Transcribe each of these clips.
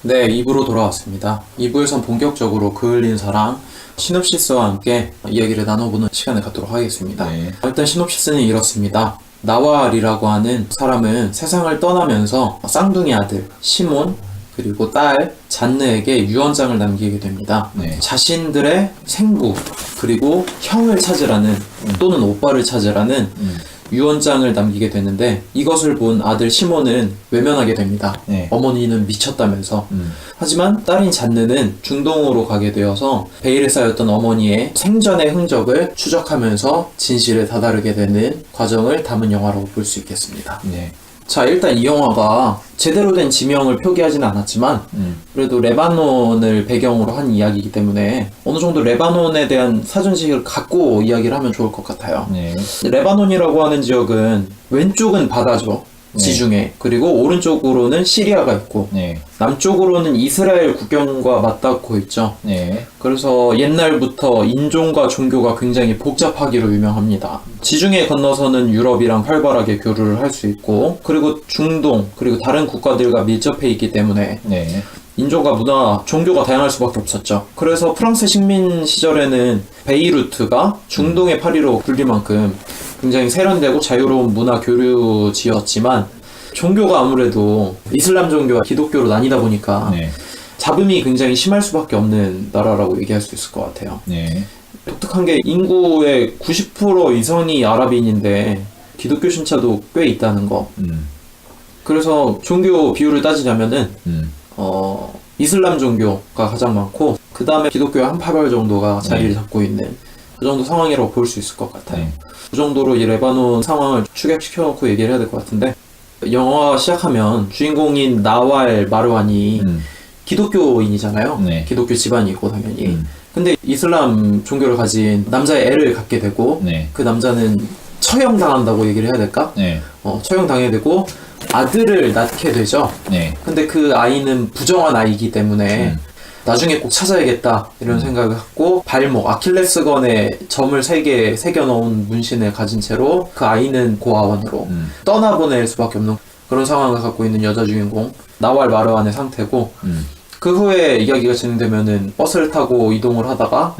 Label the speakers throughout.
Speaker 1: 네, 2부로 돌아왔습니다. 2부에선 본격적으로 그을린 사랑 시놉시스와 함께 이야기를 나눠보는 시간을 갖도록 하겠습니다.
Speaker 2: 네.
Speaker 1: 일단 시놉시스는 이렇습니다. 나왈이라고 하는 사람은 세상을 떠나면서 쌍둥이 아들 시몬 그리고 딸 잔느에게 유언장을 남기게 됩니다.
Speaker 2: 네.
Speaker 1: 자신들의 생부 그리고 형을 찾으라는 또는 오빠를 찾으라는 유언장을 남기게 되는데 이것을 본 아들 시몬은 외면하게 됩니다.
Speaker 2: 네.
Speaker 1: 어머니는 미쳤다면서. 하지만 딸인 잔느는 중동으로 가게 되어서 베일에 쌓였던 어머니의 생전의 흔적을 추적하면서 진실에 다다르게 되는 과정을 담은 영화라고 볼 수 있겠습니다.
Speaker 2: 네.
Speaker 1: 자, 일단 이 영화가 제대로 된 지명을 표기하진 않았지만 그래도 레바논을 배경으로 한 이야기이기 때문에 어느 정도 레바논에 대한 사전지식을 갖고 이야기를 하면 좋을 것 같아요.
Speaker 2: 네.
Speaker 1: 레바논이라고 하는 지역은 왼쪽은 바다죠. 지중해. 그리고 오른쪽으로는 시리아가 있고
Speaker 2: 네.
Speaker 1: 남쪽으로는 이스라엘 국경과 맞닿고 있죠.
Speaker 2: 네.
Speaker 1: 그래서 옛날부터 인종과 종교가 굉장히 복잡하기로 유명합니다. 지중해 건너서는 유럽이랑 활발하게 교류를 할 수 있고 그리고 중동 그리고 다른 국가들과 밀접해 있기 때문에
Speaker 2: 네.
Speaker 1: 인종과 문화, 종교가 다양할 수밖에 없었죠. 그래서 프랑스 식민 시절에는 베이루트가 중동의 파리로 불릴 만큼 굉장히 세련되고 자유로운 문화 교류지였지만 종교가 아무래도 이슬람 종교와 기독교로 나뉘다 보니까
Speaker 2: 네.
Speaker 1: 잡음이 굉장히 심할 수밖에 없는 나라라고 얘기할 수 있을 것 같아요.
Speaker 2: 네.
Speaker 1: 독특한 게 인구의 90% 이상이 아랍인인데 기독교 신자도 꽤 있다는 거. 그래서 종교 비율을 따지자면은 이슬람 종교가 가장 많고 그 다음에 기독교의 한 파별 정도가 자리를 잡고 있는 그 정도 상황이라고 볼 수 있을 것 같아요.
Speaker 2: 네.
Speaker 1: 그 정도로 이 레바논 상황을 축약시켜놓고 얘기를 해야 될 것 같은데 영화 시작하면 주인공인 나왈 마르완이 기독교인이잖아요.
Speaker 2: 네.
Speaker 1: 기독교 집안이고 당연히. 근데 이슬람 종교를 가진 남자의 애를 갖게 되고
Speaker 2: 네.
Speaker 1: 그 남자는 처형당한다고 얘기를 해야 될까?
Speaker 2: 네.
Speaker 1: 처형당하게 되고 아들을 낳게 되죠.
Speaker 2: 네.
Speaker 1: 근데 그 아이는 부정한 아이이기 때문에 나중에 꼭 찾아야겠다 이런 생각을 갖고 발목 아킬레스건에 점을 3개 새겨놓은 문신을 가진 채로 그 아이는 고아원으로 떠나보낼 수밖에 없는 그런 상황을 갖고 있는 여자 주인공 나왈 마르완의 상태고 그 후에 이야기가 진행되면은 버스를 타고 이동을 하다가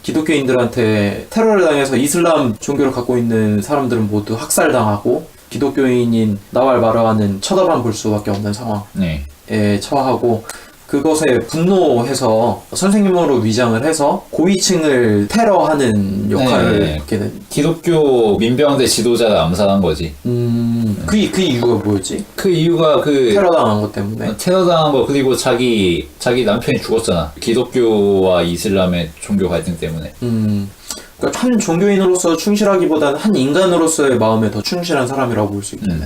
Speaker 1: 기독교인들한테 테러를 당해서 이슬람 종교를 갖고 있는 사람들은 모두 학살당하고 기독교인인 나왈 마르완은 쳐다만 볼 수밖에 없는 상황에
Speaker 2: 네.
Speaker 1: 처하고 그것에 분노해서 선생님으로 위장을 해서 고위층을 테러하는 역할을
Speaker 2: 네.
Speaker 1: 맡게 된.
Speaker 2: 기독교 민병대 지도자를 암살한 거지.
Speaker 1: 그 이유가 뭐였지?
Speaker 2: 그 이유가
Speaker 1: 테러당한 것 때문에.
Speaker 2: 테러당한 거 그리고 자기 남편이 죽었잖아. 기독교와 이슬람의 종교 갈등 때문에.
Speaker 1: 그러니까 한 종교인으로서 충실하기보다는 한 인간으로서의 마음에 더 충실한 사람이라고 볼 수 있겠네.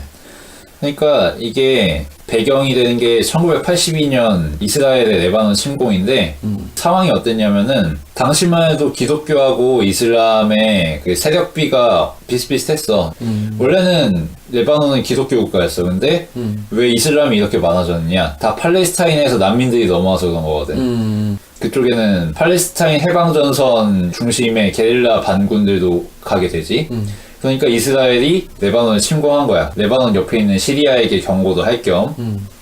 Speaker 2: 그러니까 이게 배경이 되는 게 1982년 이스라엘의 레바논 침공인데 상황이 어땠냐면은 당시만 해도 기독교하고 이슬람의 그 세력비가 비슷비슷했어. 원래는 레바논은 기독교 국가였어. 근데 왜 이슬람이 이렇게 많아졌느냐? 다 팔레스타인에서 난민들이 넘어와서 그런 거거든. 그쪽에는 팔레스타인 해방전선 중심의 게릴라 반군들도 가게 되지. 그러니까 이스라엘이 레바논을 침공한 거야. 레바논 옆에 있는 시리아에게 경고도 할 겸.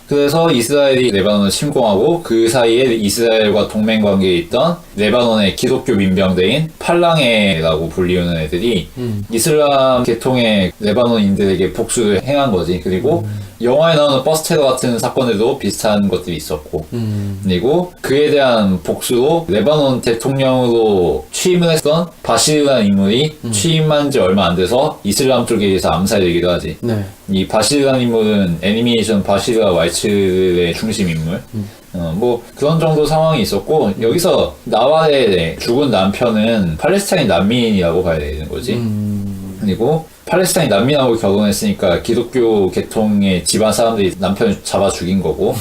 Speaker 2: 그래서 이스라엘이 레바논을 침공하고 그 사이에 이스라엘과 동맹관계에 있던 레바논의 기독교 민병대인 팔랑해라고 불리우는 애들이 이슬람 계통의 레바논인들에게 복수를 행한 거지. 그리고 영화에 나오는 버스 테러 같은 사건에도 비슷한 것들이 있었고 그리고 그에 대한 복수로 레바논 대통령으로 취임을 했던 바시르라는 인물이 취임한 지 얼마 안 돼서 이슬람 쪽에 의해서 암살되기도 하지.
Speaker 1: 네.
Speaker 2: 이 바시르라는 인물은 애니메이션 바시르와 왈츠의 중심 인물. 뭐 그런 정도 상황이 있었고 여기서 나왈의 죽은 남편은 팔레스타인 난민이라고 봐야 되는 거지. 그리고 팔레스타인 난민하고 결혼했으니까 기독교 계통의 집안 사람들이 남편을 잡아 죽인 거고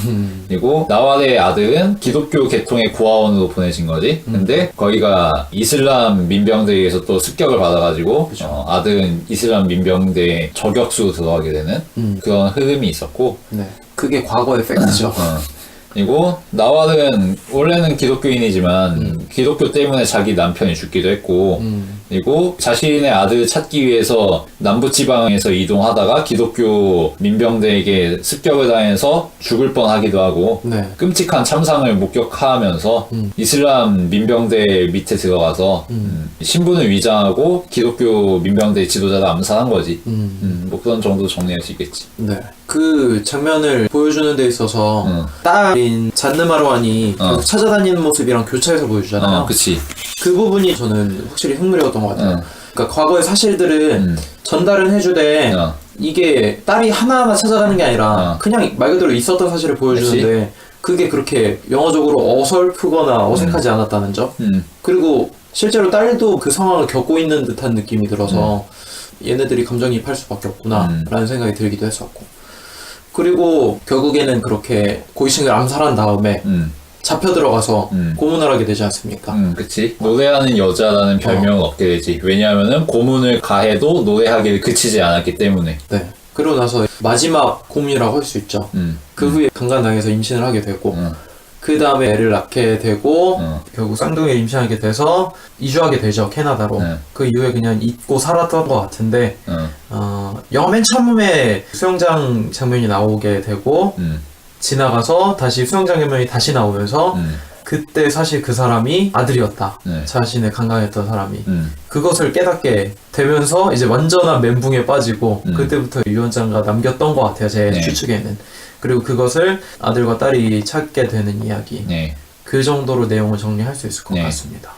Speaker 2: 그리고 나왈의 아들은 기독교 계통의 고아원으로 보내진 거지. 근데 거기가 이슬람 민병대에 의해서 또 습격을 받아가지고 아들은 이슬람 민병대의 저격수로 들어가게 되는 그런 흐름이 있었고
Speaker 1: 네. 그게 과거의 팩트죠.
Speaker 2: 그리고 나왈은 원래는 기독교인이지만 기독교 때문에 자기 남편이 죽기도 했고 그리고 자신의 아들을 찾기 위해서 남부지방에서 이동하다가 기독교 민병대에게 습격을 당해서 죽을 뻔하기도 하고
Speaker 1: 네.
Speaker 2: 끔찍한 참상을 목격하면서 이슬람 민병대 밑에 들어가서 신분을 위장하고 기독교 민병대 지도자를 암살한 거지. 뭐 그런 정도 정리할 수 있겠지.
Speaker 1: 네. 그 장면을 보여주는 데 있어서 딸인 잔느마르완이 계속 찾아다니는 모습이랑 교차해서 보여주잖아요.
Speaker 2: 그치.
Speaker 1: 그 부분이 저는 확실히 흥미로웠던 것 같아요. 그러니까 과거의 사실들은 전달은 해주되 이게 딸이 하나하나 찾아가는 게 아니라 그냥 말 그대로 있었던 사실을 보여주는데 그게 그렇게 영어적으로 어설프거나 어색하지 않았다는 점. 그리고 실제로 딸도 그 상황을 겪고 있는 듯한 느낌이 들어서 얘네들이 감정이입할 수밖에 없구나 라는 생각이 들기도 했었고, 그리고 결국에는 그렇게 고이싱을 암살한 다음에 잡혀 들어가서 고문을 하게 되지 않습니까?
Speaker 2: 그치. 노래하는 여자라는 별명을 얻게 되지. 왜냐하면은 고문을 가해도 노래하기를 그치지 않았기 때문에.
Speaker 1: 네. 그러고 나서 마지막 고문이라고 할 수 있죠. 그 후에 강간당해서 임신을 하게 되고 그 다음에 애를 낳게 되고 결국 쌍둥이를 임신하게 돼서 이주하게 되죠, 캐나다로. 그 이후에 그냥 잊고 살았던 것 같은데 영화 맨 처음에 수영장 장면이 나오게 되고 지나가서 다시 수영장 장면이 다시 나오면서 그때 사실 그 사람이 아들이었다. 자신의 강간했던 사람이. 그것을 깨닫게 되면서 이제 완전한 멘붕에 빠지고 그때부터 유언장가 남겼던 것 같아요, 제 추측에는. 그리고 그것을 아들과 딸이 찾게 되는 이야기. 그 정도로 내용을 정리할 수 있을 것 같습니다.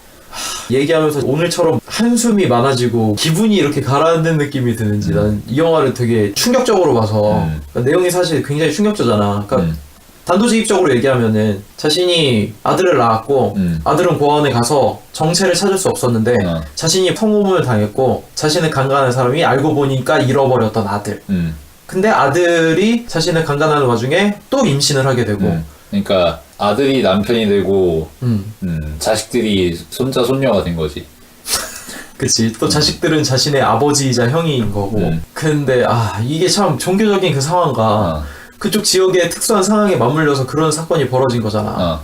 Speaker 1: 얘기하면서 오늘처럼 한숨이 많아지고 기분이 이렇게 가라앉는 느낌이 드는지 나는 이 영화를 되게 충격적으로 봐서 그러니까 내용이 사실 굉장히 충격적이잖아. 그러니까 단도직입적으로 얘기하면은 자신이 아들을 낳았고 아들은 고아원에 가서 정체를 찾을 수 없었는데 자신이 성고문을 당했고 자신을 강간한 사람이 알고 보니까 잃어버렸던 아들. 근데 아들이 자신을 강간하는 와중에 또 임신을 하게 되고
Speaker 2: 그러니까 아들이 남편이 되고 자식들이 손자 손녀가 된 거지.
Speaker 1: 그치. 또 자식들은 자신의 아버지이자 형인 거고. 근데 이게 참 종교적인 그 상황과 그쪽 지역의 특수한 상황에 맞물려서 그런 사건이 벌어진 거잖아.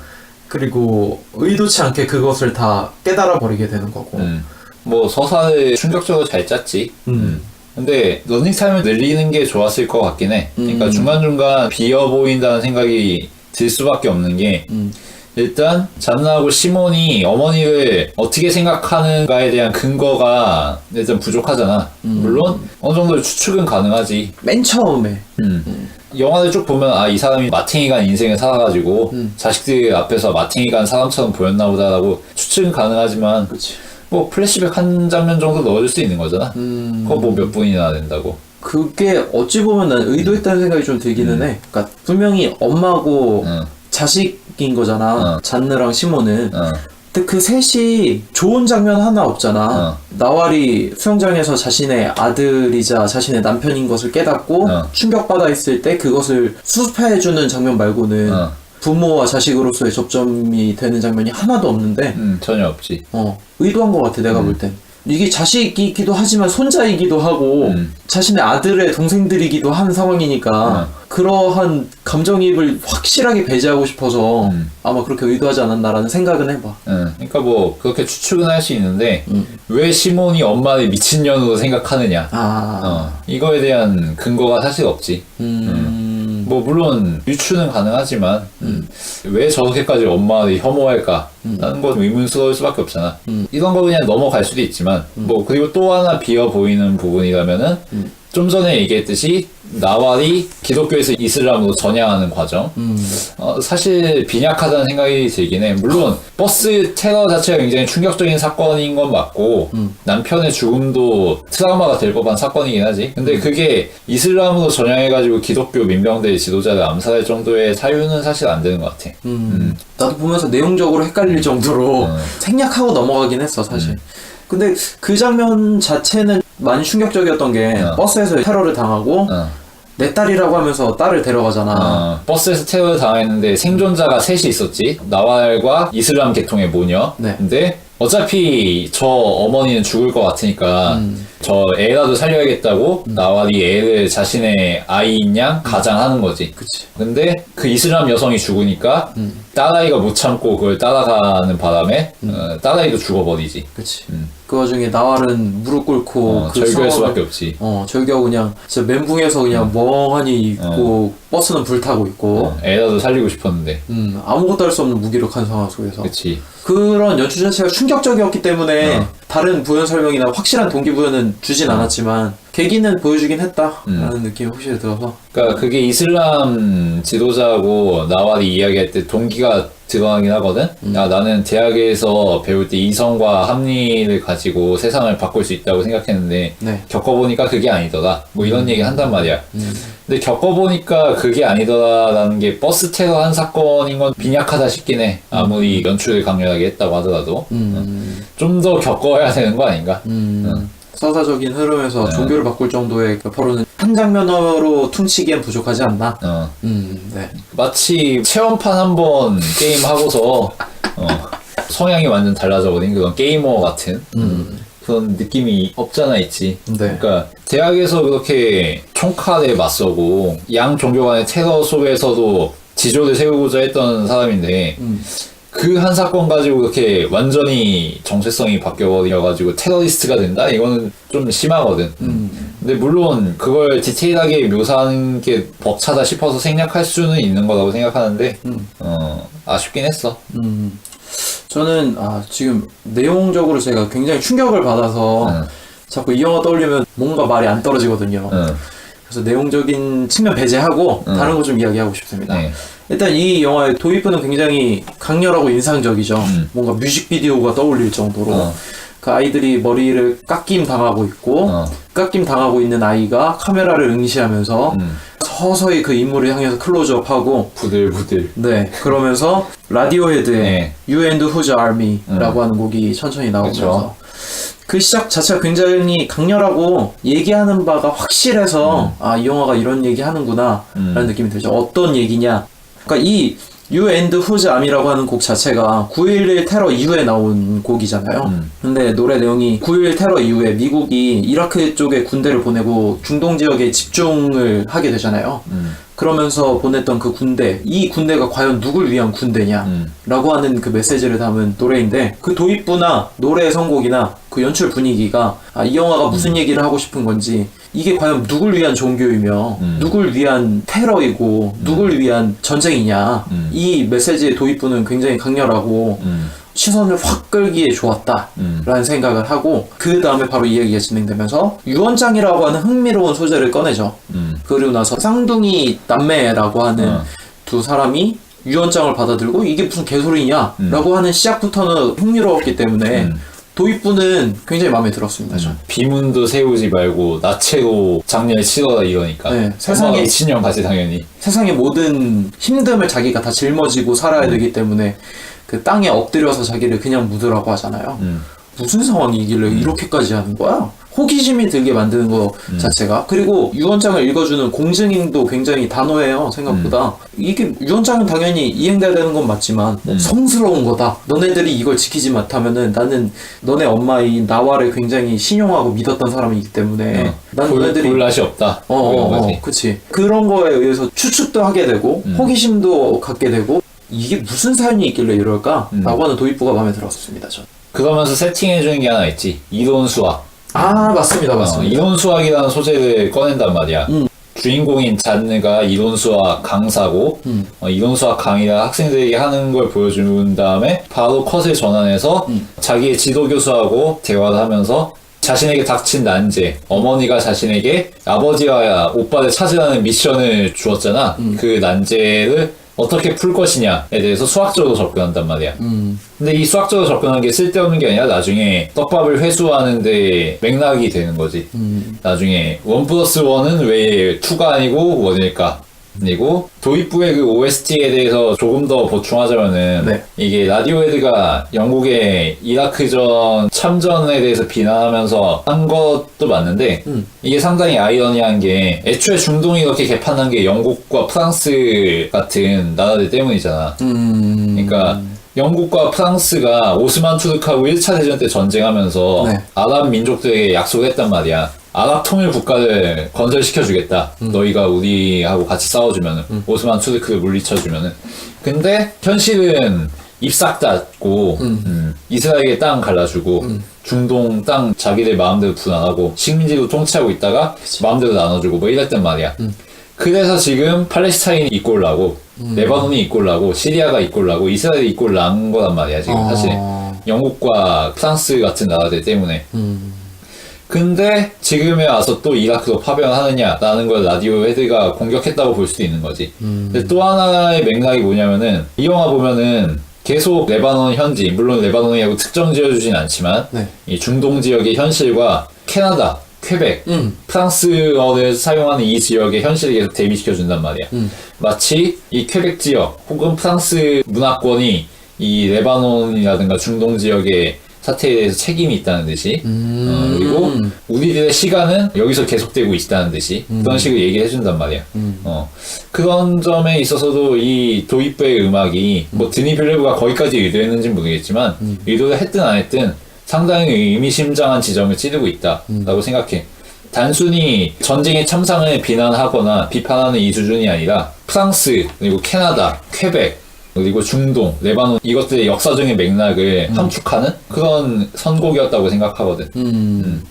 Speaker 1: 그리고 의도치 않게 그것을 다 깨달아 버리게 되는 거고.
Speaker 2: 뭐 서사를 충격적으로 잘 짰지. 근데 러닝타임을 늘리는 게 좋았을 것 같긴 해. 그러니까 중간중간 비어 보인다는 생각이 들 수밖에 없는 게 일단 잔나하고 시몬이 어머니를 어떻게 생각하는가에 대한 근거가 일단 부족하잖아. 물론 어느 정도 추측은 가능하지.
Speaker 1: 맨 처음에
Speaker 2: 영화를 쭉 보면 이 사람이 마탱이 간 인생을 살아가지고 자식들 앞에서 마탱이 간 사람처럼 보였나 보다라고 추측은 가능하지만
Speaker 1: 그치.
Speaker 2: 뭐 플래시백 한 장면 정도 넣어줄 수 있는 거잖아. 그거 뭐 몇 분이나 된다고.
Speaker 1: 그게 어찌 보면 난 의도했다는 생각이 좀 들기는 해. 그러니까 분명히 엄마고 자식인 거잖아. 잔느랑 시몬은. 근데 그 셋이 좋은 장면 하나 없잖아. 나왈이 수영장에서 자신의 아들이자 자신의 남편인 것을 깨닫고 충격받아 있을 때 그것을 수습해주는 장면 말고는 부모와 자식으로서의 접점이 되는 장면이 하나도 없는데
Speaker 2: 전혀 없지.
Speaker 1: 의도한 것 같아, 내가 볼 땐. 이게 자식이기도 하지만 손자이기도 하고 자신의 아들의 동생들이기도 한 상황이니까 그러한 감정이입을 확실하게 배제하고 싶어서 아마 그렇게 의도하지 않았나라는 생각은 해봐.
Speaker 2: 그러니까 뭐 그렇게 추측은 할 수 있는데 왜 시몬이 엄마를 미친년으로 생각하느냐 이거에 대한 근거가 사실 없지. 뭐 물론 유추는 가능하지만 왜 저렇게까지 엄마를 혐오할까 라는 건 의문스러울 수밖에 없잖아. 이런 거 그냥 넘어갈 수도 있지만 뭐 그리고 또 하나 비어 보이는 부분이라면은 좀 전에 얘기했듯이 나왈이 기독교에서 이슬람으로 전향하는 과정. 사실 빈약하다는 생각이 들긴 해. 물론 버스 테러 자체가 굉장히 충격적인 사건인 건 맞고 남편의 죽음도 트라우마가 될 법한 사건이긴 하지. 근데 그게 이슬람으로 전향해가지고 기독교 민병대 지도자를 암살할 정도의 사유는 사실 안 되는 것 같아.
Speaker 1: 나도 보면서 내용적으로 헷갈릴 정도로 생략하고 넘어가긴 했어, 사실. 근데 그 장면 자체는 많이 충격적이었던 게 버스에서 테러를 당하고 내 딸이라고 하면서 딸을 데려가잖아.
Speaker 2: 버스에서 테러를 당했는데 생존자가 셋이 있었지. 나왈과 이슬람 계통의 모녀.
Speaker 1: 네.
Speaker 2: 근데 어차피 저 어머니는 죽을 것 같으니까 저 애라도 살려야겠다고 나와리 애를 자신의 아이인 양 가장하는 거지.
Speaker 1: 그치.
Speaker 2: 근데 그 이슬람 여성이 죽으니까 딸아이가 못 참고 그걸 따라가는 바람에 딸아이도 죽어버리지.
Speaker 1: 그치. 그 와중에 나왈은 무릎 꿇고 그
Speaker 2: 절규할
Speaker 1: 상황을-
Speaker 2: 수밖에 없지.
Speaker 1: 절규하고 그냥 진짜 멘붕에서 그냥 멍하니 있고 버스는 불타고 있고
Speaker 2: 애라도 살리고 싶었는데.
Speaker 1: 아무것도 할 수 없는 무기력한 상황 속에서
Speaker 2: 그치.
Speaker 1: 그런 연출 자체가 충격적이었기 때문에 다른 부연 설명이나 확실한 동기부여는 주진 않았지만 계기는 보여주긴 했다라는 느낌이 확실히 들어서
Speaker 2: 그러니까 그게 이슬람 지도자하고 나와리 이야기할 때 동기가 드러나긴 하거든. 야, 나는 대학에서 배울 때 이성과 합리를 가지고 세상을 바꿀 수 있다고 생각했는데
Speaker 1: 네.
Speaker 2: 겪어보니까 그게 아니더라. 뭐 이런 얘기 한단 말이야. 근데 겪어보니까 그게 아니더라라는 게 버스 테러 한 사건인 건 빈약하다 싶긴 해. 아무리 연출을 강렬하게 했다고 하더라도 좀 더 겪어야 되는 거 아닌가?
Speaker 1: 서사적인 흐름에서 종교를 바꿀 정도의 그 포로는 한 장면으로 퉁치기엔 부족하지 않나. 네.
Speaker 2: 마치 체험판 한번 게임 하고서 성향이 완전 달라져버린 그런 게이머 같은 그런 느낌이 없잖아 있지.
Speaker 1: 네.
Speaker 2: 그러니까 대학에서 그렇게 총칼에 맞서고 양 종교 간의 테러 속에서도 지조를 세우고자 했던 사람인데 그 한 사건 가지고 그렇게 완전히 정체성이 바뀌어버려가지고 테러리스트가 된다? 이거는 좀 심하거든. 근데 물론 그걸 디테일하게 묘사하는 게 벅차다 싶어서 생략할 수는 있는 거라고 생각하는데 아쉽긴 했어.
Speaker 1: 저는 지금 내용적으로 제가 굉장히 충격을 받아서 자꾸 이 영화 떠올리면 뭔가 말이 안 떨어지거든요. 그래서 내용적인 측면 배제하고 다른 거 좀 이야기하고 싶습니다.
Speaker 2: 네.
Speaker 1: 일단 이 영화의 도입부는 굉장히 강렬하고 인상적이죠. 뭔가 뮤직비디오가 떠올릴 정도로 그 아이들이 머리를 깎임 당하고 있고 깎임 당하고 있는 아이가 카메라를 응시하면서 서서히 그 인물을 향해서 클로즈업하고
Speaker 2: 부들부들.
Speaker 1: 네 그러면서 라디오헤드의
Speaker 2: 네.
Speaker 1: You and Who's Army라고 하는 곡이 천천히 나오면서 그 시작 자체가 굉장히 강렬하고 얘기하는 바가 확실해서 이 영화가 이런 얘기 하는구나 라는 느낌이 들죠. 어떤 얘기냐, 그러니까 이 You and Who's Army라고 하는 곡 자체가 9.11 테러 이후에 나온 곡이잖아요. 근데 노래 내용이 9.11 테러 이후에 미국이 이라크 쪽에 군대를 보내고 중동 지역에 집중을 하게 되잖아요. 그러면서 보냈던 그 군대, 이 군대가 과연 누굴 위한 군대냐 라고 하는 그 메시지를 담은 노래인데, 그 도입부나 노래의 선곡이나 그 연출 분위기가 이 영화가 무슨 얘기를 하고 싶은 건지, 이게 과연 누굴 위한 종교이며 누굴 위한 테러이고 누굴 위한 전쟁이냐, 이 메시지의 도입부는 굉장히 강렬하고 시선을 확 끌기에 좋았다 라는 생각을 하고, 그 다음에 바로 이야기가 진행되면서 유언장이라고 하는 흥미로운 소재를 꺼내죠. 그리고 나서 쌍둥이 남매라고 하는 두 사람이 유언장을 받아들고 이게 무슨 개소리냐 라고 하는 시작부터는 흥미로웠기 때문에 도입부는 굉장히 마음에 들었습니다. 저는.
Speaker 2: 비문도 세우지 말고 나체로 장례를 치러라 이러니까.
Speaker 1: 네,
Speaker 2: 세상에 미친년 같이 당연히.
Speaker 1: 세상의 모든 힘듦을 자기가 다 짊어지고 살아야 되기 때문에 그 땅에 엎드려서 자기를 그냥 묻으라고 하잖아요. 무슨 상황이길래 이렇게까지 하는 거야? 호기심이 들게 만드는 거 자체가. 그리고 유언장을 읽어주는 공증인도 굉장히 단호해요, 생각보다. 이게 유언장은 당연히 이행돼야 되는 건 맞지만 성스러운 거다. 너네들이 이걸 지키지 못하면은 나는 너네 엄마인 나와를 굉장히 신용하고 믿었던 사람이기 때문에 난 너네들이
Speaker 2: 볼 낯이 없다.
Speaker 1: 그치. 그런 거에 의해서 추측도 하게 되고 호기심도 갖게 되고, 이게 무슨 사연이 있길래 이럴까? 라고 하는 도입부가 마음에 들었습니다, 전.
Speaker 2: 그러면서 세팅해주는 게 하나 있지. 이론 수학.
Speaker 1: 맞습니다.
Speaker 2: 이론 수학이라는 소재를 꺼낸단 말이야. 주인공인 잔느가 이론 수학 강사고 이론 수학 강의를 학생들에게 하는 걸 보여준 다음에 바로 컷을 전환해서 자기의 지도 교수하고 대화를 하면서 자신에게 닥친 난제, 어머니가 자신에게 아버지와 오빠를 찾으라는 미션을 주었잖아. 그 난제를 어떻게 풀 것이냐에 대해서 수학적으로 접근한단 말이야. 근데 이 수학적으로 접근하는 게 쓸데없는 게 아니라 나중에 떡밥을 회수하는데 맥락이 되는 거지. 나중에 1+1은 왜 2가 아니고 1일까? 그리고 도입부의 그 OST에 대해서 조금 더 보충하자면은 이게 라디오헤드가 영국의 이라크전 참전에 대해서 비난하면서 한 것도 맞는데 이게 상당히 아이러니한 게 애초에 중동이 이렇게 개판한 게 영국과 프랑스 같은 나라들 때문이잖아. 그러니까 영국과 프랑스가 오스만 투르크하고 1차 대전 때 전쟁하면서
Speaker 1: 네.
Speaker 2: 아랍 민족들에게 약속을 했단 말이야. 아랍 통일 국가를 건설시켜주겠다. 너희가 우리하고 같이 싸워주면은 오스만 투르크를 물리쳐주면은. 근데 현실은 입싹 닫고 이스라엘에 땅 갈라주고 중동 땅 자기들 마음대로 분할하고 식민지로 통치하고 있다가 마음대로 나눠주고 뭐 이랬단 말이야. 그래서 지금 팔레스타인이 이꼴나고 레바논이 이꼴나고 시리아가 이꼴나고 이스라엘이 이꼴난 거란 말이야 지금 사실. 영국과 프랑스 같은 나라들 때문에. 근데 지금에 와서 또 이라크로 파병하느냐라는 걸 라디오 헤드가 공격했다고 볼 수도 있는 거지. 근데 또 하나의 맥락이 뭐냐면은 이 영화 보면은 계속 레바논 현지, 물론 레바논이라고 특정 지어주진 않지만
Speaker 1: 네.
Speaker 2: 이 중동 지역의 현실과 캐나다, 퀘벡, 프랑스어를 사용하는 이 지역의 현실을 계속 대비시켜준단 말이야. 마치 이 퀘벡 지역 혹은 프랑스 문화권이 이 레바논이라든가 중동 지역의 사태에 대해서 책임이 있다는 듯이 그리고 우리들의 시간은 여기서 계속되고 있다는 듯이 그런 식으로 얘기를 해준단 말이야. 그런 점에 있어서도 이 도입부의 음악이 뭐 드니 빌레브가 거기까지 의도했는지는 모르겠지만 의도를 했든 안 했든 상당히 의미심장한 지점을 찌르고 있다라고 생각해. 단순히 전쟁의 참상을 비난하거나 비판하는 이 수준이 아니라 프랑스 그리고 캐나다, 퀘벡 그리고 중동, 레바논 이것들의 역사적인 맥락을 함축하는 그런 선곡이었다고 생각하거든.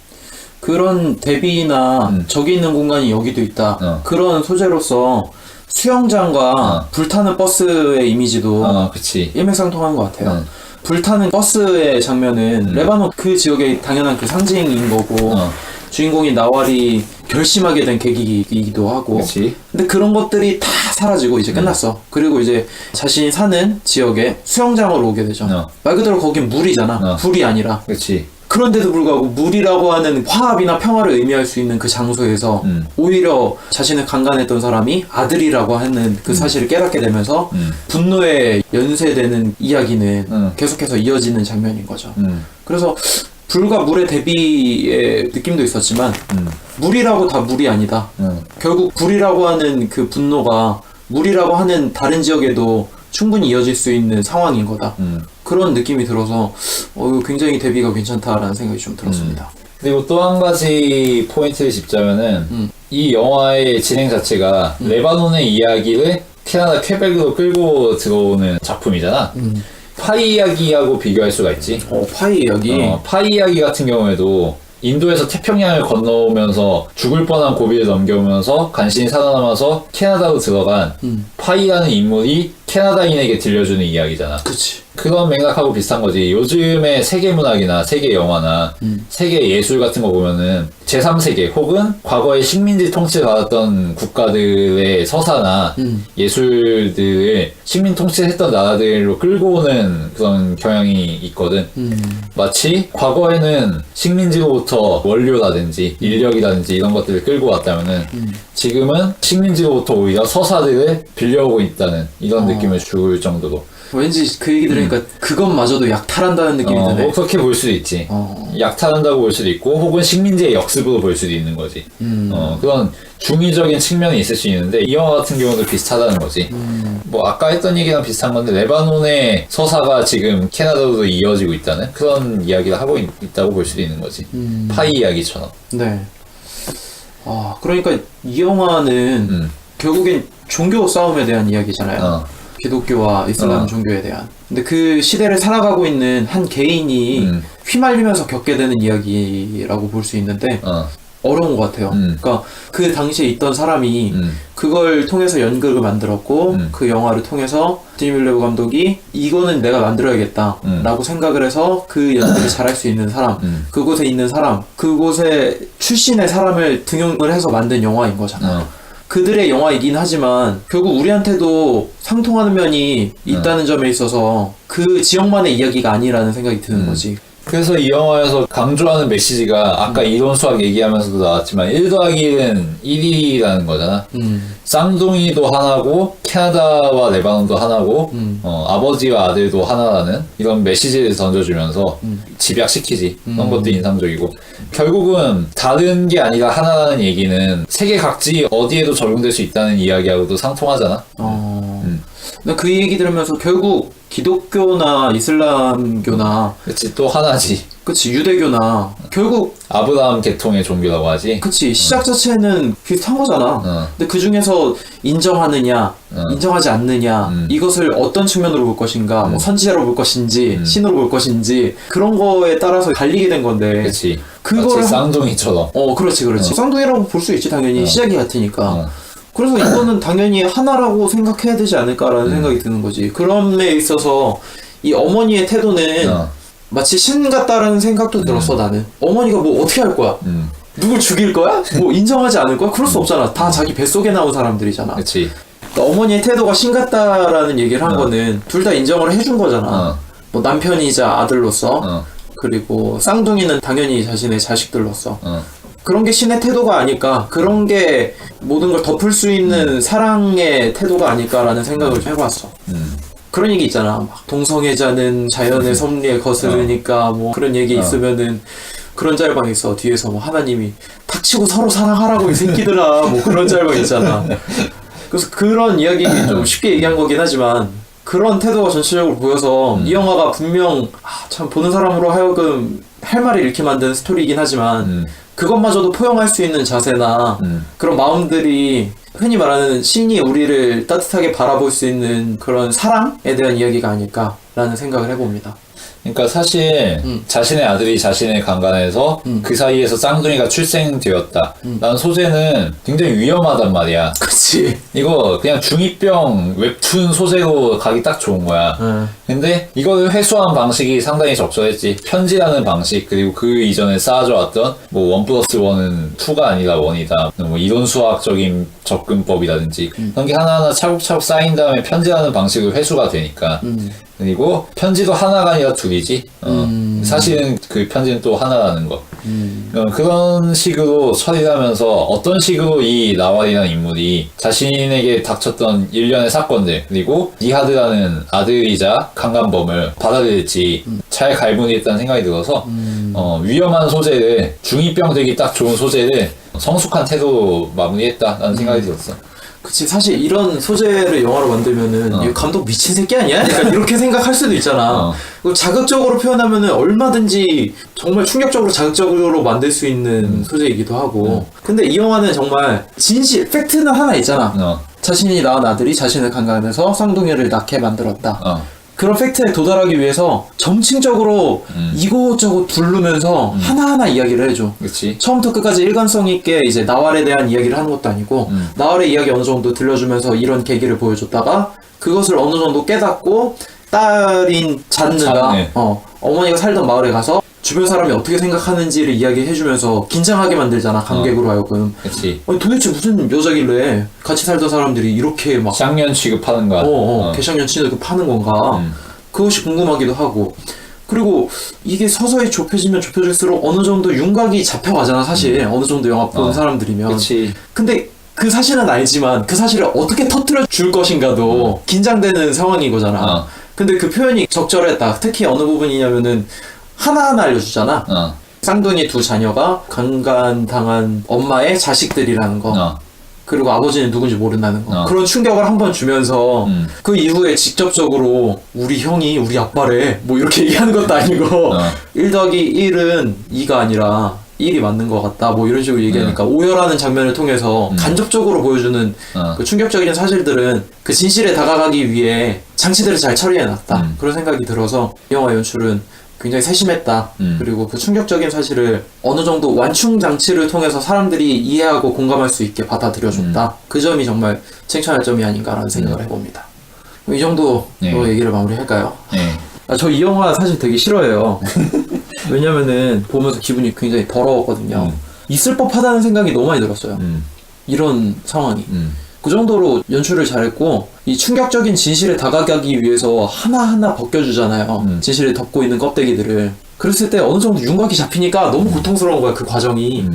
Speaker 1: 그런 대비나 저기 있는 공간이 여기도 있다. 그런 소재로서 수영장과 불타는 버스의 이미지도
Speaker 2: 그치.
Speaker 1: 일맥상통한 것 같아요. 불타는 버스의 장면은 레바논 그 지역의 당연한 그 상징인 거고 주인공인 나왈이 결심하게 된 계기이기도 하고.
Speaker 2: 그치.
Speaker 1: 근데 그런 것들이 다 사라지고 이제 끝났어. 그리고 이제 자신이 사는 지역에 수영장으로 오게 되죠. 말 그대로 거긴 물이잖아. 불이 아니라.
Speaker 2: 그치.
Speaker 1: 그런데도 불구하고 물이라고 하는 화합이나 평화를 의미할 수 있는 그 장소에서 오히려 자신을 강간했던 사람이 아들이라고 하는 그 사실을 깨닫게 되면서 분노에 연쇄되는 이야기는 계속해서 이어지는 장면인 거죠. 그래서 불과 물의 대비의 느낌도 있었지만 물이라고 다 물이 아니다. 결국 불이라고 하는 그 분노가 물이라고 하는 다른 지역에도 충분히 이어질 수 있는 상황인 거다. 그런 느낌이 들어서 굉장히 대비가 괜찮다라는 생각이 좀 들었습니다.
Speaker 2: 그리고 또 한 가지 포인트를 짚자면은 이 영화의 진행 자체가 레바논의 이야기를 캐나다 퀘벡으로 끌고 들어오는 작품이잖아. 파이 이야기하고 비교할 수가 있지.
Speaker 1: 파이 이야기.
Speaker 2: 파이 이야기 같은 경우에도 인도에서 태평양을 건너오면서 죽을 뻔한 고비를 넘겨오면서 간신히 살아남아서 캐나다로 들어간 파이라는 인물이 캐나다인에게 들려주는 이야기잖아.
Speaker 1: 그치.
Speaker 2: 그런 맥락하고 비슷한 거지. 요즘에 세계 문학이나 세계 영화나 세계 예술 같은 거 보면은 제3세계 혹은 과거에 식민지 통치를 받았던 국가들의 서사나 예술들을 식민 통치를 했던 나라들로 끌고 오는 그런 경향이 있거든. 마치 과거에는 식민지로부터 원료라든지 인력이라든지 이런 것들을 끌고 왔다면은 지금은 식민지로부터 오히려 서사들을 빌려오고 있다는 이런 느낌을 줄 정도로.
Speaker 1: 왠지 그 얘기 들으니까 그것마저도 약탈한다는 느낌이 드네.
Speaker 2: 뭐 그렇게 볼 수도 있지. 약탈한다고 볼 수도 있고 혹은 식민지의 역습으로 볼 수도 있는 거지. 그런 중의적인 측면이 있을 수 있는데 이 영화 같은 경우도 비슷하다는 거지. 뭐 아까 했던 얘기랑 비슷한 건데 레바논의 서사가 지금 캐나다로 이어지고 있다는 그런 이야기를 하고 있다고 볼 수도 있는 거지. 파이 이야기처럼.
Speaker 1: 네. 그러니까 이 영화는 결국엔 종교 싸움에 대한 이야기잖아요. 기독교와 이슬람 종교에 대한. 근데 그 시대를 살아가고 있는 한 개인이 휘말리면서 겪게 되는 이야기라고 볼 수 있는데 어려운 것 같아요. 그러니까 그 당시에 있던 사람이 그걸 통해서 연극을 만들었고 그 영화를 통해서 드니 빌레브 감독이 이거는 내가 만들어야겠다 라고 생각을 해서 그 연극을 잘할 수 있는 사람, 그곳에 있는 사람, 그곳에 출신의 사람을 등용을 해서 만든 영화인 거잖아. 그들의 영화이긴 하지만 결국 우리한테도 상통하는 면이 있다는 점에 있어서 그 지역만의 이야기가 아니라는 생각이 드는 거지.
Speaker 2: 그래서 이 영화에서 강조하는 메시지가 아까 이론 수학 얘기하면서도 나왔지만 1 더하기 1은 1이라는 거잖아. 쌍둥이도 하나고 캐나다와 레바논도 하나고 아버지와 아들도 하나라는 이런 메시지를 던져주면서 집약시키지. 그런 것도 인상적이고 결국은 다른 게 아니라 하나라는 얘기는 세계 각지 어디에도 적용될 수 있다는 이야기하고도 상통하잖아.
Speaker 1: 근데 그 얘기 들으면서 결국 기독교나 이슬람교나
Speaker 2: 그치, 또 하나지.
Speaker 1: 그치 유대교나 결국
Speaker 2: 아브라함 계통의 종교라고 하지.
Speaker 1: 그치 시작 자체는 비슷한 거잖아. 근데 그 중에서 인정하느냐 인정하지 않느냐 이것을 어떤 측면으로 볼 것인가 뭐 선지자로 볼 것인지 신으로 볼 것인지 그런 거에 따라서 갈리게 된 건데
Speaker 2: 그치.
Speaker 1: 그거를
Speaker 2: 마치 쌍둥이처럼.
Speaker 1: 그렇지 쌍둥이라고 볼 수 있지 당연히 시작이 같으니까. 그래서 이거는 당연히 하나라고 생각해야 되지 않을까라는 생각이 드는 거지. 그런 데 있어서 이 어머니의 태도는 마치 신 같다라는 생각도 들었어 나는. 어머니가 뭐 어떻게 할 거야? 누굴 죽일 거야? 뭐 인정하지 않을 거야? 그럴 수 없잖아. 다 자기 뱃속에 나온 사람들이잖아.
Speaker 2: 그치.
Speaker 1: 그러니까 어머니의 태도가 신 같다라는 얘기를 한 거는 둘 다 인정을 해준 거잖아. 뭐 남편이자 아들로서 그리고 쌍둥이는 당연히 자신의 자식들로서 그런 게 신의 태도가 아닐까, 그런 게 모든 걸 덮을 수 있는 사랑의 태도가 아닐까라는 생각을 좀 해봤어. 그런 얘기 있잖아. 막 동성애자는 자연의 섭리에 거스르니까 뭐 그런 얘기 있으면은 그런 짤방 있어. 뒤에서 뭐 하나님이 닥치고 서로 사랑하라고 이 새끼들아 뭐 그런 짤방 있잖아. 그래서 그런 이야기 좀 쉽게 얘기한 거긴 하지만 그런 태도가 전체적으로 보여서 이 영화가 분명 참 보는 사람으로 하여금 할 말을 잃게 만드는 스토리이긴 하지만 그것마저도 포용할 수 있는 자세나 그런 마음들이 흔히 말하는 신이 우리를 따뜻하게 바라볼 수 있는 그런 사랑에 대한 이야기가 아닐까라는 생각을 해봅니다.
Speaker 2: 그러니까 사실 자신의 아들이 자신의 강간에서 그 사이에서 쌍둥이가 출생되었다 라는 소재는 굉장히 위험하단 말이야.
Speaker 1: 그치.
Speaker 2: 이거 그냥 중2병 웹툰 소재로 가기 딱 좋은 거야. 근데 이거를 회수한 방식이 상당히 적절했지. 편지라는 방식, 그리고 그 이전에 쌓아져 왔던 뭐 1+1은 2가 아니라 1이다, 뭐 이론 수학적인 접근법이라든지 그런 게 하나하나 차곡차곡 쌓인 다음에 편지라는 방식으로 회수가 되니까. 그리고 편지도 하나가 아니라 둘이지. 사실은 그 편지는 또 하나라는 거. 그런 식으로 처리를 하면서 어떤 식으로 이 라왈이라는 인물이 자신에게 닥쳤던 일련의 사건들, 그리고 니하드라는 아들이자 강간범을 받아들일지 잘 갈무리했다는 생각이 들어서 위험한 소재를, 중2병 되기 딱 좋은 소재를 성숙한 태도로 마무리했다라는 생각이 들었어.
Speaker 1: 그치. 사실 이런 소재를 영화로 만들면은 이 감독 미친 새끼 아니야? 약간 이렇게 생각할 수도 있잖아. 그리고 자극적으로 표현하면은 얼마든지 정말 충격적으로 자극적으로 만들 수 있는 소재이기도 하고. 근데 이 영화는 정말 진실, 팩트는 하나 있잖아. 자신이 낳은 아들이 자신을 강간해서 쌍둥이를 낳게 만들었다. 그런 팩트에 도달하기 위해서 점층적으로 이곳저곳 두르면서 하나하나 이야기를 해줘.
Speaker 2: 그치.
Speaker 1: 처음부터 끝까지 일관성 있게 이제 나왈에 대한 이야기를 하는 것도 아니고 나왈의 이야기 어느 정도 들려주면서 이런 계기를 보여줬다가 그것을 어느 정도 깨닫고 딸인 잔느가 어머니가 살던 마을에 가서 주변 사람이 어떻게 생각하는지를 이야기해주면서 긴장하게 만들잖아, 관객으로 하여금.
Speaker 2: 그치.
Speaker 1: 아니 도대체 무슨 여자길래 같이 살던 사람들이 이렇게 막
Speaker 2: 쌍년 취급하는가.
Speaker 1: 개쌍년 취급하는 건가. 그것이 궁금하기도 하고. 그리고 이게 서서히 좁혀지면 좁혀질수록 어느 정도 윤곽이 잡혀가잖아, 사실. 어느 정도 영화 본 사람들이면.
Speaker 2: 그치.
Speaker 1: 근데 그 사실은 알지만 그 사실을 어떻게 터뜨려 줄 것인가도 긴장되는 상황인 거잖아. 근데 그 표현이 적절했다. 특히 어느 부분이냐면은 하나하나 알려주잖아. 쌍둥이 두 자녀가 강간당한 엄마의 자식들이라는 거. 그리고 아버지는 누군지 모른다는 거. 그런 충격을 한번 주면서 그 이후에 직접적으로 우리 형이 우리 아빠래 뭐 이렇게 얘기하는 것도 아니고 1 더하기 1은 2가 아니라 1이 맞는 것 같다 뭐 이런 식으로 얘기하니까 오열하는 장면을 통해서 간접적으로 보여주는 그 충격적인 사실들은 그 진실에 다가가기 위해 장치들을 잘 처리해놨다. 그런 생각이 들어서 이 영화 연출은 굉장히 세심했다. 그리고 그 충격적인 사실을 어느 정도 완충 장치를 통해서 사람들이 이해하고 공감할 수 있게 받아들여줬다. 그 점이 정말 칭찬할 점이 아닌가라는 생각을 해봅니다. 이 정도로 얘기를 마무리할까요? 저 이 영화 사실 되게 싫어해요. 왜냐면은 보면서 기분이 굉장히 더러웠거든요. 있을 법하다는 생각이 너무 많이 들었어요. 이런 상황이. 그 정도로 연출을 잘했고 이 충격적인 진실에 다가가기 위해서 하나하나 벗겨주잖아요. 진실을 덮고 있는 껍데기들을. 그랬을 때 어느 정도 윤곽이 잡히니까 너무 고통스러운 거야, 그 과정이.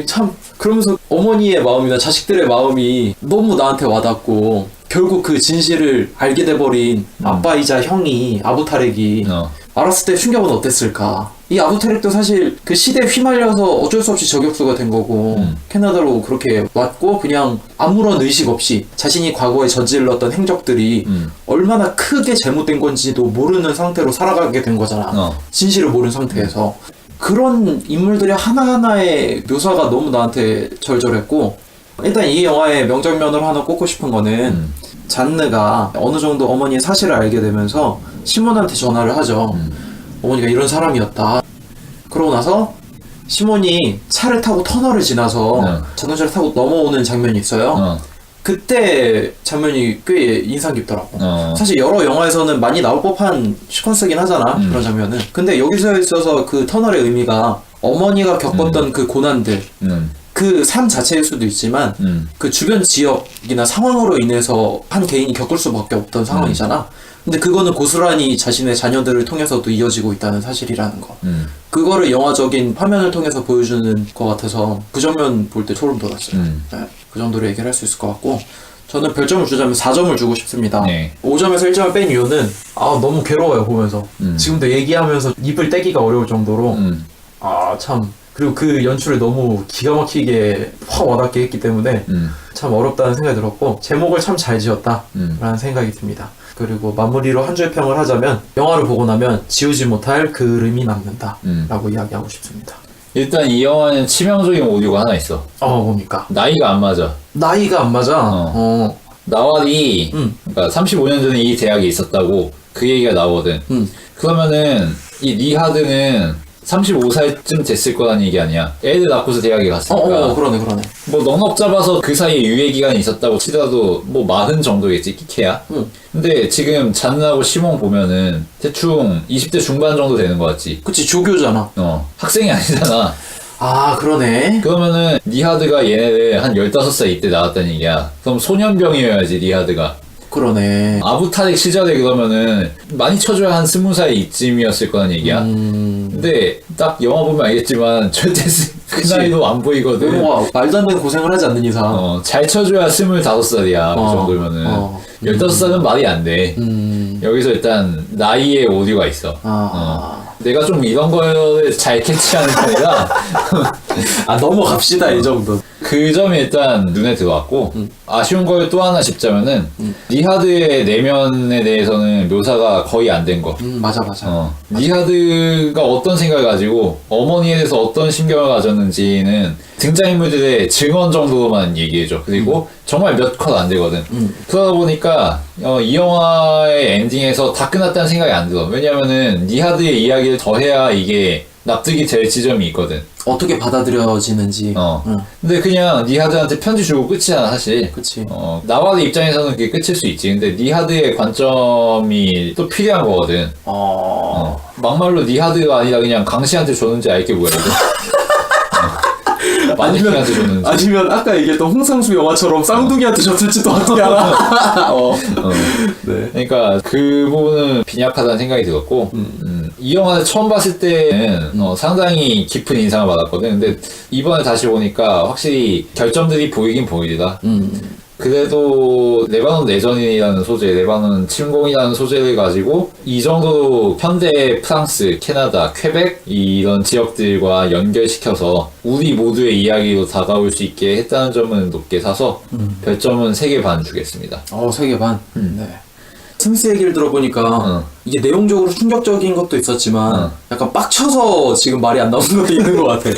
Speaker 1: 참 그러면서 어머니의 마음이나 자식들의 마음이 너무 나한테 와닿고 결국 그 진실을 알게 돼버린 아빠이자 형이 아부타렉이 알았을 때 충격은 어땠을까? 이 아부 타릭도 사실 그 시대에 휘말려서 어쩔 수 없이 저격수가 된 거고 캐나다로 그렇게 왔고 그냥 아무런 의식 없이 자신이 과거에 저질렀던 행적들이 얼마나 크게 잘못된 건지도 모르는 상태로 살아가게 된 거잖아. 진실을 모르는 상태에서. 그런 인물들의 하나하나의 묘사가 너무 나한테 절절했고 일단 이 영화의 명장면으로 하나 꼽고 싶은 거는 잔느가 어느 정도 어머니의 사실을 알게 되면서 시몬한테 전화를 하죠. 어머니가 이런 사람이었다. 그러고 나서 시몬이 차를 타고 터널을 지나서 자동차를 타고 넘어오는 장면이 있어요. 그때 장면이 꽤 인상 깊더라고. 사실 여러 영화에서는 많이 나올 법한 시퀀스긴 하잖아. 그런 장면은. 근데 여기서 있어서 그 터널의 의미가 어머니가 겪었던 그 고난들 그 삶 자체일 수도 있지만 그 주변 지역이나 상황으로 인해서 한 개인이 겪을 수밖에 없던 상황이잖아. 근데 그거는 고스란히 자신의 자녀들을 통해서도 이어지고 있다는 사실이라는 거. 그거를 영화적인 화면을 통해서 보여주는 것 같아서 그 장면 볼 때 소름 돋았어요. 네, 그 정도로 얘기를 할 수 있을 것 같고 저는 별점을 주자면 4점을 주고 싶습니다.
Speaker 2: 네.
Speaker 1: 5점에서 1점을 뺀 이유는 너무 괴로워요 보면서. 지금도 얘기하면서 입을 떼기가 어려울 정도로 참 그리고 그 연출을 너무 기가 막히게 확 와닿게 했기 때문에 참 어렵다는 생각이 들었고 제목을 참 잘 지었다라는 생각이 듭니다. 그리고 마무리로 한 줄 평을 하자면 영화를 보고 나면 지우지 못할 그림이 남는다 라고 이야기하고 싶습니다.
Speaker 2: 일단 이 영화는 치명적인 오류가 하나 있어.
Speaker 1: 뭡니까?
Speaker 2: 나이가 안 맞아.
Speaker 1: 나이가 안 맞아?
Speaker 2: 나왈이 그러니까 35년 전에 이 대학에 있었다고 그 얘기가 나오거든. 그러면은 이 리하드는 35살쯤 됐을 거라는 얘기 아니야. 애들 낳고서 대학에 갔으니까.
Speaker 1: 그러네.
Speaker 2: 뭐 넉넉 잡아서 그 사이에 유예 기간이 있었다고 치더라도 뭐 40 정도겠지, 키케야. 근데 지금 잔나하고 시몬 보면은 대충 20대 중반 정도 되는 거 같지.
Speaker 1: 그치, 조교잖아.
Speaker 2: 학생이 아니잖아.
Speaker 1: 그러네.
Speaker 2: 그러면은 리하드가 얘네를 한 15살 이때 나왔다는 얘기야. 그럼 소년병이어야지 리하드가.
Speaker 1: 그러네.
Speaker 2: 아부타릭 시절에 그러면은 많이 쳐줘야 한 20살 이쯤이었을 거란 얘기야. 근데 딱 영화 보면 알겠지만 절대 그 나이도 안 보이거든.
Speaker 1: 말도 안 되는 고생을 하지 않는 이상.
Speaker 2: 잘 쳐줘야 25살이야. 그 정도면은. 15살은 말이 안 돼. 여기서 일단 나이에 오류가 있어. 내가 좀 이런 거를 잘 캐치하는 편이라
Speaker 1: 넘어갑시다 이 정도.
Speaker 2: 그 점이 일단 눈에 들어왔고 아쉬운 걸 또 하나 짚자면은 리하드의 내면에 대해서는 묘사가 거의 안 된 거.
Speaker 1: 맞아.
Speaker 2: 리하드가 어떤 생각을 가지고 어머니에 대해서 어떤 심경을 가졌는지는 등장인물들의 증언 정도로만 얘기해줘. 그리고 정말 몇 컷 안 되거든. 그러다 보니까 이 영화의 엔딩에서 다 끝났다는 생각이 안 들어. 왜냐면은 리하드의 이야기를 더해야 이게 납득이 될 지점이 있거든.
Speaker 1: 어떻게 받아들여지는지.
Speaker 2: 근데 그냥 니하드한테 편지 주고 끝이잖아 사실.
Speaker 1: 그치.
Speaker 2: 나와의 입장에서는 그게 끝일 수 있지. 근데 니하드의 관점이 또 필요한 거거든. 막말로 니하드가 아니라 그냥 강씨한테 줬는지 알게 뭐야. 마니키한테 줬는지.
Speaker 1: 아니면 아까 얘기했던 홍상수 영화처럼 쌍둥이한테 줬을지도 어떻게 알아. 네.
Speaker 2: 그러니까 그 부분은 빈약하다는 생각이 들었고 이 영화를 처음 봤을 때는 상당히 깊은 인상을 받았거든. 근데 이번에 다시 보니까 확실히 결점들이 보이긴 보이더라. 그래도 레바논 내전이라는 소재, 레바논 침공이라는 소재를 가지고 이 정도로 현대 프랑스, 캐나다, 퀘벡 이런 지역들과 연결시켜서 우리 모두의 이야기로 다가올 수 있게 했다는 점은 높게 사서 별점은 3개 반 주겠습니다.
Speaker 1: 3개 반? 네. 스미스 얘기를 들어보니까 이게 내용적으로 충격적인 것도 있었지만 약간 빡쳐서 지금 말이 안 나오는 것도 있는 것 같아.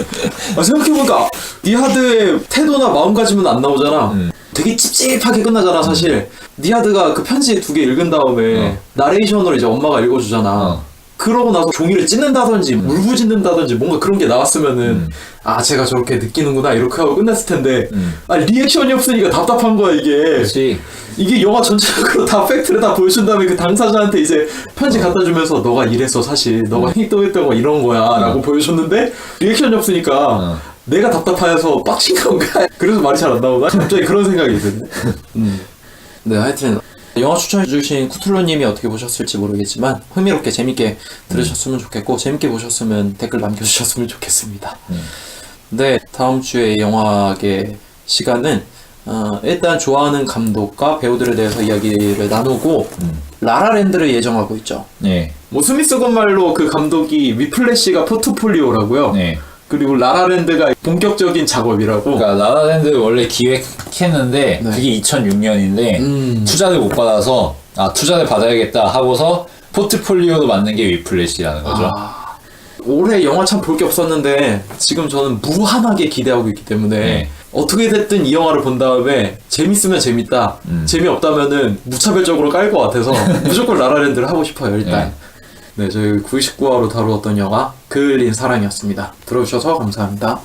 Speaker 1: 생각해보니까 니하드의 태도나 마음가짐은 안 나오잖아. 되게 찝찝하게 끝나잖아 사실. 니하드가 그 편지 2개 읽은 다음에 나레이션으로 이제 엄마가 읽어주잖아. 그러고 나서 종이를 찢는다든지 울부짖는다든지 뭔가 그런 게 나왔으면은 제가 저렇게 느끼는구나 이렇게 하고 끝냈을 텐데 리액션이 없으니까 답답한 거야 이게.
Speaker 2: 그렇지.
Speaker 1: 이게 영화 전체적으로 다 팩트를 다 보여준 다음에 그 당사자한테 이제 편지 갖다 주면서 너가 이랬어 사실 너가 행동했던 거 이런 거야 라고 보여줬는데 리액션이 없으니까 내가 답답해서 빡친 건가? 그래서 말이 잘 안 나오나? 갑자기 그런 생각이 드네. 네, 하여튼 영화 추천해주신 쿠툴루님이 어떻게 보셨을지 모르겠지만 흥미롭게 재밌게 들으셨으면 좋겠고 재밌게 보셨으면 댓글 남겨주셨으면 좋겠습니다. 네, 다음 주에 영화계 시간은 일단 좋아하는 감독과 배우들에 대해서 이야기를 나누고 라라랜드를 예정하고 있죠.
Speaker 2: 네.
Speaker 1: 뭐 스미스건 말로 그 감독이 위플래시가 포트폴리오라고요.
Speaker 2: 네.
Speaker 1: 그리고 라라랜드가 본격적인 작업이라고.
Speaker 2: 그러니까 라라랜드 원래 기획했는데
Speaker 1: 네.
Speaker 2: 그게 2006년인데 투자를 못 받아서 투자를 받아야겠다 하고서 포트폴리오로 만든 게 위플래시라는 거죠.
Speaker 1: 올해 영화 참 볼 게 없었는데 지금 저는 무한하게 기대하고 있기 때문에
Speaker 2: 네.
Speaker 1: 어떻게 됐든 이 영화를 본 다음에 재밌으면 재밌다, 재미없다면은 무차별적으로 깔 것 같아서 무조건 라라랜드를 하고 싶어요 일단. 네, 저희 99화로 다루었던 영화 그을린 사랑이었습니다. 들어주셔서 감사합니다.